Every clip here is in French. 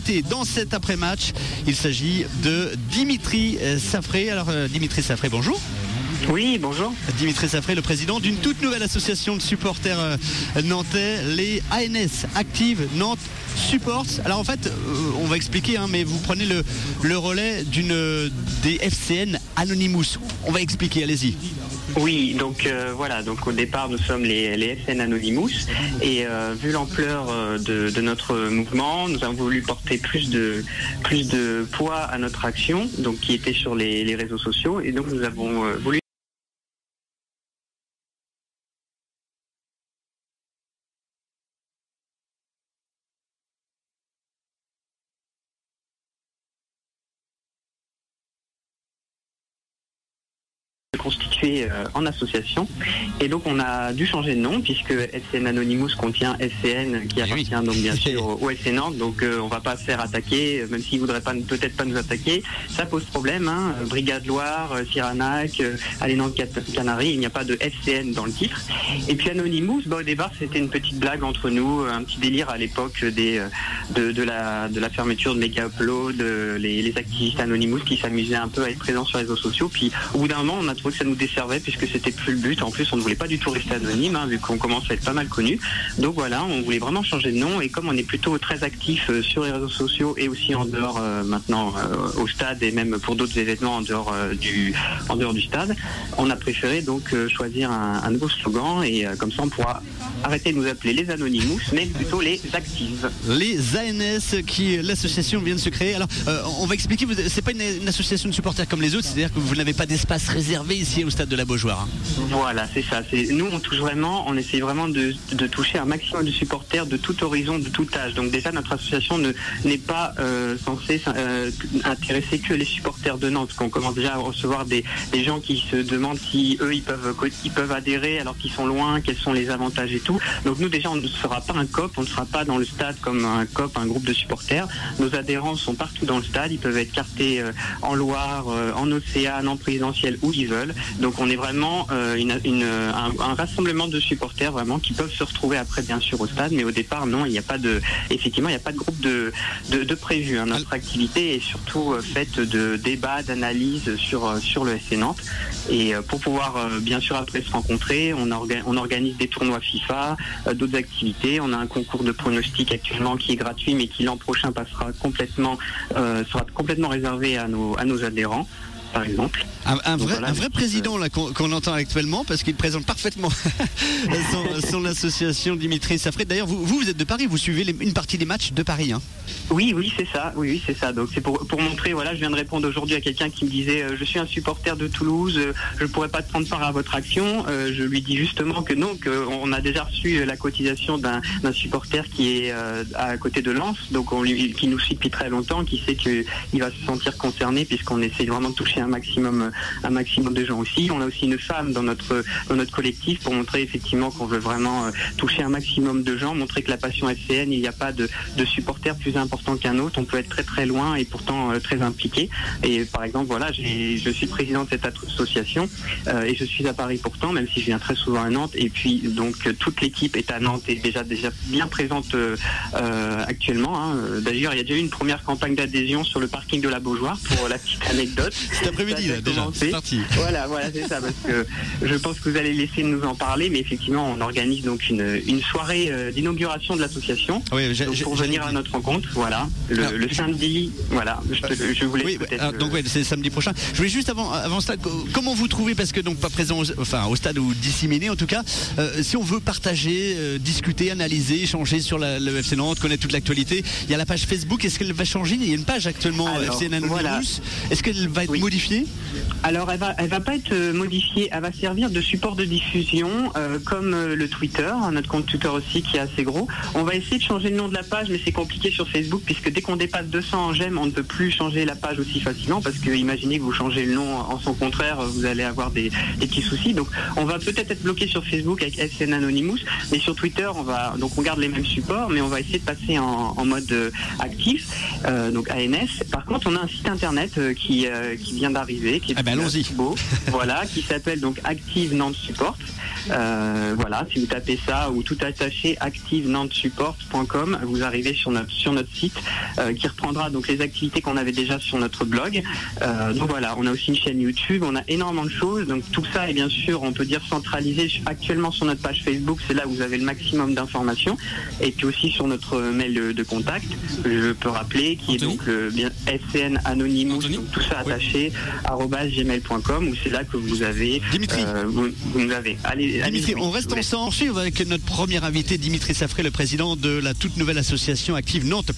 invité dans cet après-match. Il s'agit de Dimitri Safré. Alors Dimitri Safré, bonjour. Oui, bonjour. Dimitri Safré, le président d'une toute nouvelle association de supporters nantais, les ANS, Active Nantes Supports. Alors en fait, on va expliquer, mais vous prenez le relais des FCN Anonymous. On va expliquer, allez-y. Oui, donc voilà, donc au départ nous sommes les FCN Anonymous et vu l'ampleur de notre mouvement, nous avons voulu porter plus de poids à notre action, donc qui était sur les réseaux sociaux, et donc nous avons voulu constitué en association, et donc on a dû changer de nom puisque FCN Anonymous contient FCN qui appartient donc bien sûr au FC Nantes, donc on va pas se faire attaquer, même s'ils voudraient peut-être pas nous attaquer, ça pose problème, Brigade Loire, Cyranac, Allez Nantes Canaries, il n'y a pas de FCN dans le titre. Et puis Anonymous, au départ c'était une petite blague entre nous, un petit délire à l'époque de la fermeture de Mega Upload, les activistes Anonymous qui s'amusaient un peu à être présents sur les réseaux sociaux, puis au bout d'un moment on a trouvé que ça nous desservait puisque c'était plus le but. En plus, on ne voulait pas du tout rester anonyme, vu qu'on commence à être pas mal connu. Donc voilà, on voulait vraiment changer de nom, et comme on est plutôt très actif sur les réseaux sociaux et aussi en dehors maintenant au stade, et même pour d'autres événements en dehors du stade, on a préféré donc choisir un nouveau slogan, et comme ça on pourra arrêter de nous appeler les Anonymous, mais plutôt les Actives. Les ANS, l'association vient de se créer. Alors on va expliquer, c'est pas une association de supporters comme les autres, c'est-à-dire que vous n'avez pas d'espace réservé ici au stade de la Beaujoire. Voilà, c'est ça. Nous, on essaie vraiment de toucher un maximum de supporters de tout horizon, de tout âge. Donc déjà, notre association n'est pas censée intéresser que les supporters de Nantes, parce qu'on commence déjà à recevoir des gens qui se demandent si eux, ils peuvent adhérer alors qu'ils sont loin, quels sont les avantages et tout. Donc nous, déjà, on ne sera pas un COP, on ne sera pas dans le stade comme un COP, un groupe de supporters. Nos adhérents sont partout dans le stade, ils peuvent être cartés en Loire, en Océane, en présidentielle, où ils veulent. Donc on est vraiment un rassemblement de supporters vraiment qui peuvent se retrouver après bien sûr au stade, mais au départ non, il n'y a pas de groupe de prévu. Notre activité est surtout faite de débats, d'analyses sur le FC Nantes, et pour pouvoir bien sûr après se rencontrer, on organise des tournois FIFA, d'autres activités. On a un concours de pronostics actuellement qui est gratuit, mais qui l'an prochain sera complètement réservé à nos adhérents, par exemple. Un vrai président là qu'on entend actuellement, parce qu'il présente parfaitement son association, Dimitri Safré. D'ailleurs, vous êtes de Paris, vous suivez une partie des matchs de Paris. Oui, c'est ça. Oui, c'est ça. Donc c'est pour montrer. Voilà, je viens de répondre aujourd'hui à quelqu'un qui me disait je suis un supporter de Toulouse, je ne pourrais pas prendre part à votre action. Je lui dis justement que non, qu'on a déjà reçu la cotisation d'un supporter qui est à côté de Lens, donc qui nous suit depuis très longtemps, qui sait qu'il va se sentir concerné puisqu'on essaie vraiment de toucher un maximum de gens aussi. On a aussi une femme dans notre collectif pour montrer effectivement qu'on veut vraiment toucher un maximum de gens, montrer que la passion FCN, il n'y a pas de supporter plus important qu'un autre. On peut être très très loin et pourtant très impliqué. Et par exemple, voilà, je suis président de cette association et je suis à Paris pourtant, même si je viens très souvent à Nantes. Et puis donc toute l'équipe est à Nantes et déjà bien présente actuellement. D'ailleurs, il y a déjà eu une première campagne d'adhésion sur le parking de la Beaujoire, pour la petite anecdote. Cet après-midi là, déjà, c'est parti. Voilà, c'est ça, parce que je pense que vous allez laisser nous en parler, mais effectivement, on organise donc une soirée d'inauguration de l'association, pour venir à notre rencontre, voilà, le samedi, voilà, je voulais peut-être... Donc c'est samedi prochain. Je voulais juste avant ça, comment vous trouvez, parce que donc pas présent au stade ou disséminé en tout cas, si on veut partager, discuter, analyser, échanger sur le FC Nantes, connaître toute l'actualité, il y a la page Facebook, est-ce qu'elle va changer? Il y a une page actuellement FC Anonymous, voilà. Est-ce qu'elle va être modifiée? Alors elle va pas être modifiée, elle va servir de support de diffusion comme le Twitter, notre compte Twitter aussi qui est assez gros. On va essayer de changer le nom de la page, mais c'est compliqué sur Facebook puisque dès qu'on dépasse 200 j'aime, on ne peut plus changer la page aussi facilement, parce que imaginez que vous changez le nom en son contraire, vous allez avoir des petits soucis. Donc on va peut-être être bloqué sur Facebook avec FCN Anonymous, mais sur Twitter on garde les mêmes supports, mais on va essayer de passer en mode actif, donc ANS. Par contre on a un site internet qui vient d'arriver, qui est allons-y. beau, voilà, qui s'appelle donc Active Nantes Support. Voilà, si vous tapez ça ou tout attaché activenantesupport.com, vous arrivez sur notre site qui reprendra donc les activités qu'on avait déjà sur notre blog. Donc voilà, on a aussi une chaîne YouTube, on a énormément de choses. Donc tout ça est bien sûr, on peut dire centralisé actuellement sur notre page Facebook, c'est là où vous avez le maximum d'informations. Et puis aussi sur notre mail de contact, je peux rappeler, qui Anthony. est donc le bien SCN Anonymous, Anthony. donc tout ça attaché @gmail.com, où c'est là que vous avez Dimitri. vous nous avez. Allez, Dimitri, allez, on reste ensemble avec notre premier invité, Dimitri Safré, le président de la toute nouvelle association Active Nantes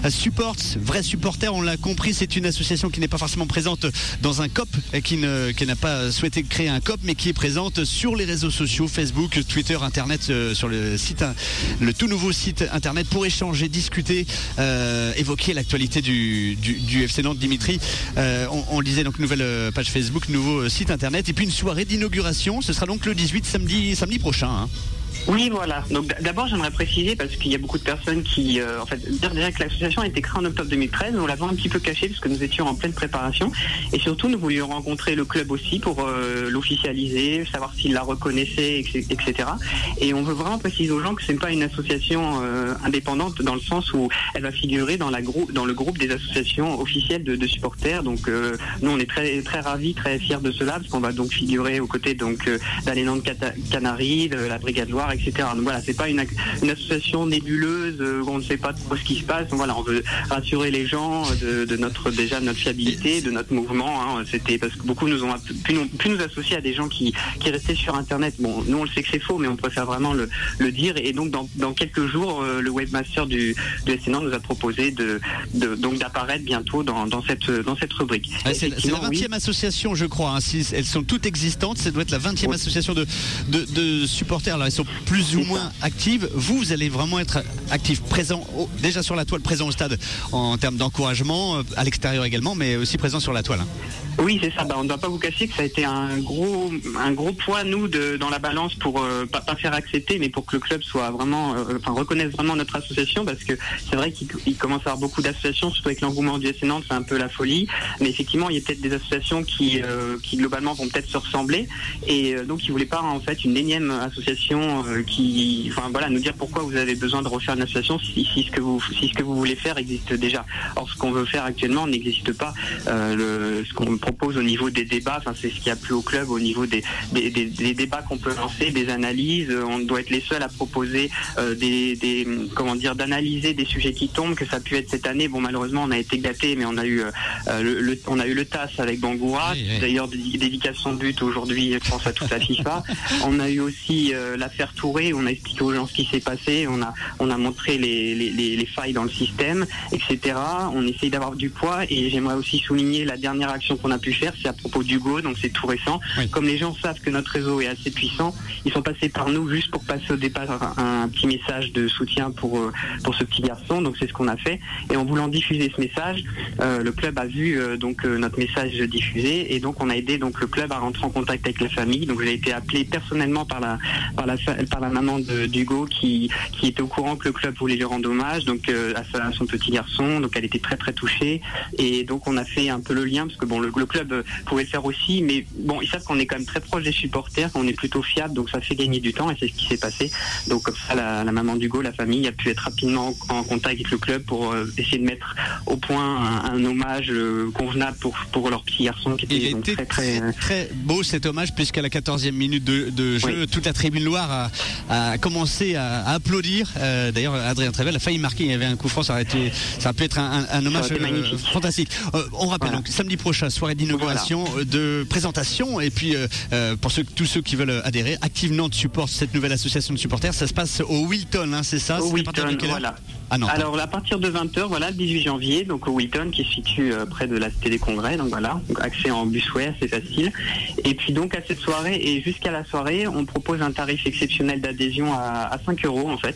Support. Vrai supporter, on l'a compris, c'est une association qui n'est pas forcément présente dans un COP, qui n'a pas souhaité créer un COP, mais qui est présente sur les réseaux sociaux, Facebook, Twitter, Internet, sur le tout nouveau site Internet pour échanger, discuter, évoquer l'actualité du FC Nantes. Dimitri, on le disait, donc nouvelle page Facebook, nouveau site Internet, et puis une soirée d'inauguration. Ce sera donc le 18 samedi prochain. Hein. Oui, voilà. Donc d'abord, j'aimerais préciser, parce qu'il y a beaucoup de personnes qui, en fait, dire déjà que l'association a été créée en octobre 2013, on l'avait un petit peu caché parce que nous étions en pleine préparation, et surtout nous voulions rencontrer le club aussi pour l'officialiser, savoir s'il la reconnaissait, etc. Et on veut vraiment préciser aux gens que c'est pas une association indépendante, dans le sens où elle va figurer dans le groupe des associations officielles de supporters. Donc nous, on est très très ravis, très fiers de cela, parce qu'on va donc figurer aux côtés donc d'Allez Nantes Canaries, de la Brigade Loire, etc. Donc voilà, c'est pas une association nébuleuse où on ne sait pas trop ce qui se passe. Donc voilà, on veut rassurer les gens de notre fiabilité, de notre mouvement. Hein. C'était parce que beaucoup nous ont pu nous associer à des gens qui restaient sur Internet. Bon, nous on le sait que c'est faux, mais on préfère vraiment le dire. Et donc dans quelques jours, le webmaster du SNN nous a proposé donc d'apparaître bientôt dans cette rubrique. C'est la 20e association, je crois. Hein. Si elles sont toutes existantes, ça doit être la 20e association de supporters. Alors elles sont plus ou moins actives. Vous allez vraiment être actif, présent déjà sur la toile, présent au stade en termes d'encouragement, à l'extérieur également, mais aussi présent sur la toile. Hein. Oui, c'est ça. On ne doit pas vous cacher que ça a été un gros poids, nous, dans la balance pour pas faire accepter, mais pour que le club soit vraiment, reconnaisse vraiment notre association, parce que c'est vrai qu'il commence à y avoir beaucoup d'associations, surtout avec l'engouement du FC Nantes, c'est un peu la folie. Mais effectivement, il y a peut-être des associations qui globalement vont peut-être se ressembler, et donc ils voulaient pas en fait une énième association nous dire pourquoi vous avez besoin de refaire une association si ce que vous voulez faire existe déjà. Or, ce qu'on veut faire actuellement n'existe pas. Ce qu'on propose au niveau des débats, c'est ce qui a plu au club au niveau des débats qu'on peut lancer, des analyses. On doit être les seuls à proposer d'analyser des sujets qui tombent, que ça a pu être cette année. Bon, malheureusement, on a été gâtés, mais on a eu le TAS avec Bangoura, oui. D'ailleurs dédicace son but aujourd'hui, je pense à toute la FIFA. On a eu aussi l'affaire Touré, on a expliqué aux gens ce qui s'est passé, on a montré les failles dans le système, etc. On essaye d'avoir du poids, et j'aimerais aussi souligner la dernière action qu'on a pu faire, c'est à propos d'Hugo, donc c'est tout récent. Oui. Comme les gens savent que notre réseau est assez puissant, ils sont passés par nous juste pour passer au départ un petit message de soutien pour ce petit garçon, donc c'est ce qu'on a fait. Et en voulant diffuser ce message, le club a vu notre message diffusé, et donc on a aidé donc le club à rentrer en contact avec la famille. Donc j'ai été appelé personnellement par la maman d'Hugo qui était au courant que le club voulait lui rendre hommage, donc à son petit garçon. Donc elle était très très touchée, et donc on a fait un peu le lien, parce que bon, le club pouvait le faire aussi, mais bon, ils savent qu'on est quand même très proche des supporters, qu'on est plutôt fiable, donc ça fait gagner du temps, et c'est ce qui s'est passé. Donc comme ça, la maman d'Hugo, la famille, a pu être rapidement en contact avec le club pour essayer de mettre au point un hommage convenable pour leur petit garçon, qui était donc très beau cet hommage, puisqu'à la 14e minute de jeu, oui. Toute la tribune Loire a commencé à applaudir. D'ailleurs, Adrien Trevel a failli marquer, il y avait un coup franc, ça a pu être un hommage fantastique. On rappelle donc samedi prochain, soirée d'inauguration, de présentation, et puis pour tous ceux qui veulent adhérer, Active Nantes Support, cette nouvelle association de supporters, ça se passe au Wilton, hein, c'est ça? Au Wilton, voilà. Alors à partir de 20h, voilà, le 18 janvier, donc au Wilton, qui se situe près de la Cité des Congrès, donc voilà, donc accès en busway, c'est facile. Et puis donc à cette soirée et jusqu'à la soirée, on propose un tarif exceptionnel d'adhésion à 5 € en fait.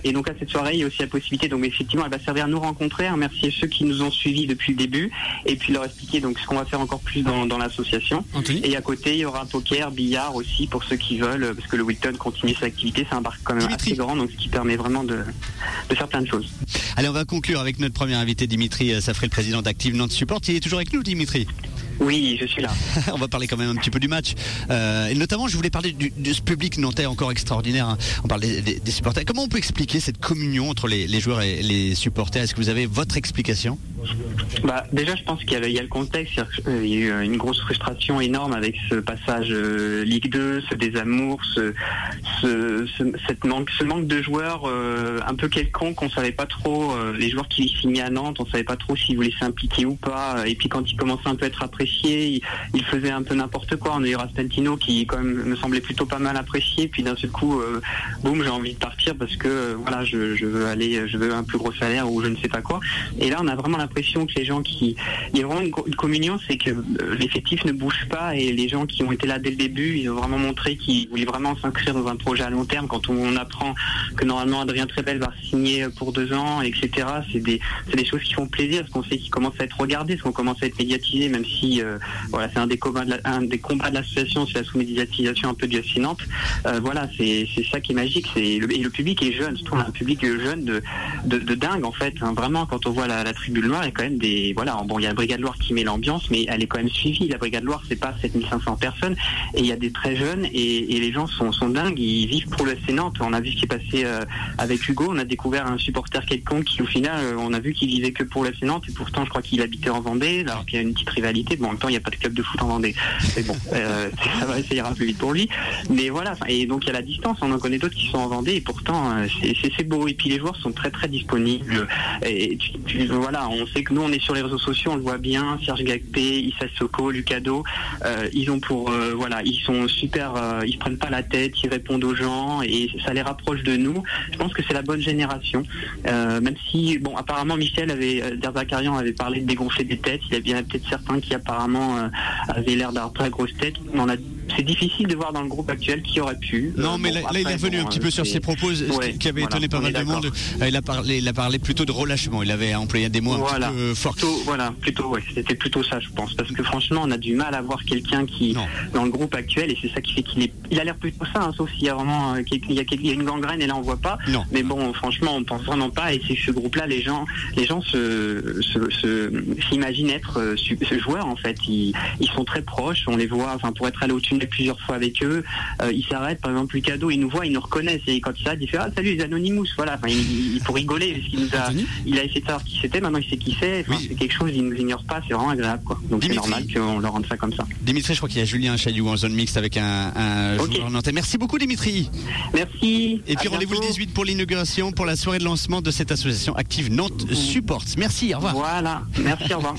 Et donc à cette soirée, il y a aussi la possibilité, donc effectivement, elle va servir à nous rencontrer, à remercier ceux qui nous ont suivis depuis le début, et puis leur expliquer donc ce qu'on va faire encore plus dans l'association. Anthony. Et à côté, il y aura poker, billard aussi pour ceux qui veulent, parce que le Wilton continue sa activité, c'est un bar quand même assez grand, donc ce qui permet vraiment de faire plein de choses. Allez, on va conclure avec notre premier invité, Dimitri Safré, le président d'Active Nantes Support. Il est toujours avec nous, Dimitri? Oui, je suis là. On va parler quand même un petit peu du match. Et notamment, je voulais parler de ce public nantais encore extraordinaire, hein. On parle des supporters. Comment on peut expliquer cette communion entre les joueurs et les supporters? Est-ce que vous avez votre explication? Déjà, je pense qu'il y a le contexte. Il y a eu une grosse frustration énorme avec ce passage Ligue 2, ce désamour, ce manque de joueurs un peu quelconque. On savait pas trop, les joueurs qui signaient à Nantes, on savait pas trop s'ils voulaient s'impliquer ou pas. Et puis quand ils commençaient un peu à être appréciés, ils faisaient un peu n'importe quoi. On a eu Rastantino qui quand même me semblait plutôt pas mal apprécié. Puis d'un seul coup, boum, j'ai envie de partir parce que voilà, je veux un plus gros salaire ou je ne sais pas quoi. Et là, on a vraiment l'impression que les gens il y a vraiment une communion, c'est que l'effectif ne bouge pas et les gens qui ont été là dès le début, ils ont vraiment montré qu'ils voulaient vraiment s'inscrire dans un projet à long terme. Quand on apprend que normalement Adrien Trebel va signer pour 2 ans, etc., c'est des choses qui font plaisir parce qu'on sait qu'ils commencent à être regardés, parce qu'on commence à être médiatisés, même si voilà, c'est un des combats de l'association, c'est la sous-médiatisation un peu du FC Nantes. Voilà, c'est ça qui est magique, et le public est jeune, surtout on a un public jeune de dingue en fait, hein. Vraiment, quand on voit la Tribune Loire, il y a quand même il y a la Brigade Loire qui met l'ambiance, mais elle est quand même suivie. La Brigade Loire, c'est pas 7500 personnes, et il y a des très jeunes, et les gens sont dingues, ils vivent pour le FC Nantes. On a vu ce qui est passé avec Hugo, on a découvert un supporter quelconque qui, au final, on a vu qu'il vivait que pour le FC Nantes, et pourtant je crois qu'il habitait en Vendée, alors qu'il y a une petite rivalité. Bon, en même temps, il n'y a pas de club de foot en Vendée, mais bon, ça ira plus vite pour lui. Mais voilà, et donc il y a la distance, on en connaît d'autres qui sont en Vendée, et pourtant c'est beau. Et puis les joueurs sont très très disponibles, et voilà, on sait que nous on est sur les réseaux sociaux, on le voit bien, Serge Gagpé, Issa Soko, Lucado, ils ont ils sont super, ils se prennent pas la tête, ils répondent aux gens et ça les rapproche de nous. Je pense que c'est la bonne génération, même si, bon, apparemment Michel Derzakarian avait parlé de dégonfler des têtes, il y a peut-être certains qui apparemment avaient l'air d'avoir très grosses têtes. C'est difficile de voir dans le groupe actuel qui aurait pu. Non, mais là il est revenu un petit peu sur ses propos, qui avait étonné pas mal de monde. Il a parlé plutôt de relâchement. Il avait employé des mots un petit peu forts. C'était plutôt ça, je pense. Parce que franchement, on a du mal à voir quelqu'un qui, dans le groupe actuel, et c'est ça qui fait il a l'air plutôt ça, hein, sauf s'il y a vraiment il y a une gangrène et là on voit pas. Non. Mais bon, franchement, on pense vraiment pas. Et c'est ce groupe-là, les gens s'imaginent être ce joueur en fait. Ils sont très proches. On les voit. Enfin, pour être allé au tunnel plusieurs fois avec eux, ils s'arrêtent. Par exemple, Lucado, ils nous voient, ils nous reconnaissent. Et quand il s'arrête, il fait salut les Anonymous. Voilà. Enfin, il faut rigoler parce il a essayé de savoir qui c'était. Maintenant, il sait qui c'est. Enfin, c'est quelque chose. Il nous ignore pas. C'est vraiment agréable, quoi. Donc Dimitri, c'est normal qu'on leur rende ça comme ça. Dimitri, je crois qu'il y a Julien Chailloux en zone mixte avec un joueur nantais. Merci beaucoup, Dimitri. Merci. Et puis rendez-vous le 18 pour l'inauguration, pour la soirée de lancement de cette association active Nantes Supports. Merci. Au revoir. Voilà. Merci. Au revoir.